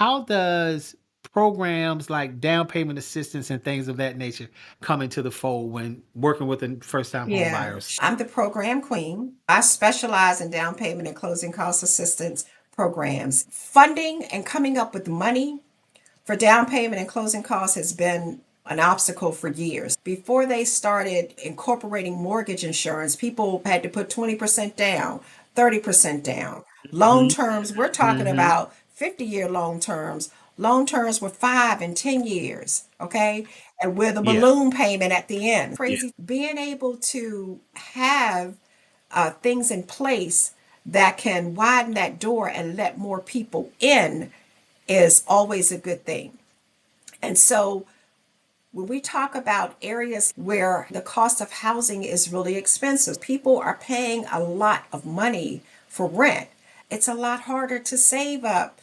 how does programs like down payment assistance and things of that nature come into the fold when working with the first time home Yeah, buyers? I'm the program queen. I specialize in down payment and closing cost assistance programs. Funding and coming up with money for down payment and closing costs has been an obstacle for years. Before they started incorporating mortgage insurance, people had to put 20% down, 30% down. Loan Hmm. terms, we're talking Hmm. about 50-year loan terms. Loan terms were 5 and 10 years, okay? And with a Yeah. balloon payment at the end. Yeah. Crazy. Being able to have things in place that can widen that door and let more people in is always a good thing. And so when we talk about areas where the cost of housing is really expensive, people are paying a lot of money for rent. It's a lot harder to save up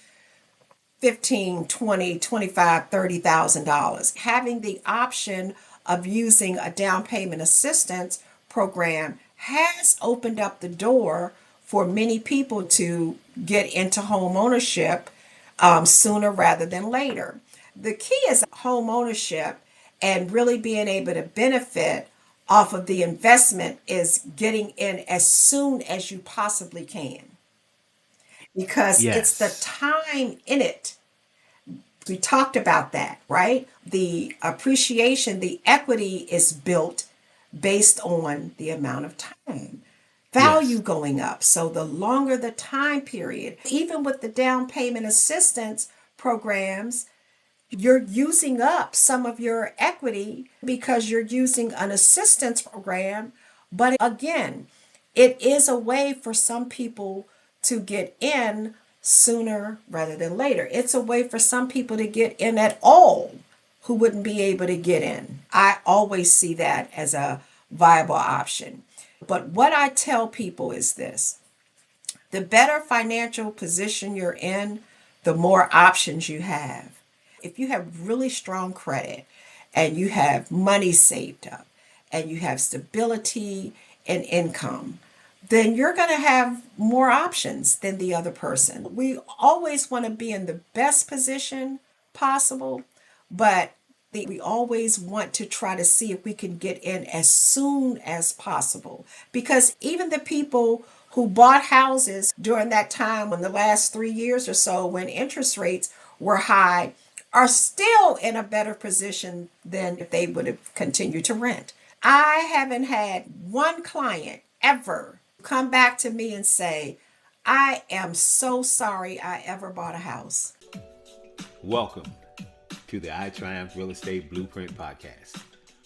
15, 20, 25, $30,000. Having the option of using a down payment assistance program has opened up the door for many people to get into home ownership sooner rather than later. The key is home ownership and really being able to benefit off of the investment is getting in as soon as you possibly can because it's the Yes. time in it. We talked about that, right? The appreciation, the equity is built based on the amount of time, value Yes. going up. So the longer the time period, even with the down payment assistance programs, you're using up some of your equity because you're using an assistance program. But again, it is a way for some people to get in sooner rather than later. It's a way for some people to get in at all who wouldn't be able to get in. I always see that as a viable option. But what I tell people is this: the better financial position you're in, the more options you have. If you have really strong credit and you have money saved up and you have stability and income, then you're going to have more options than the other person. We always want to be in the best position possible, but we always want to try to see if we can get in as soon as possible because even the people who bought houses during that time when the last 3 years or so when interest rates were high are still in a better position than if they would have continued to rent. I haven't had one client ever come back to me and say, I am so sorry I ever bought a house. Welcome to the I Triumph Real Estate Blueprint Podcast,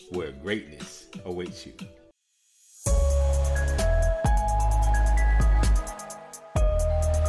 where greatness awaits you.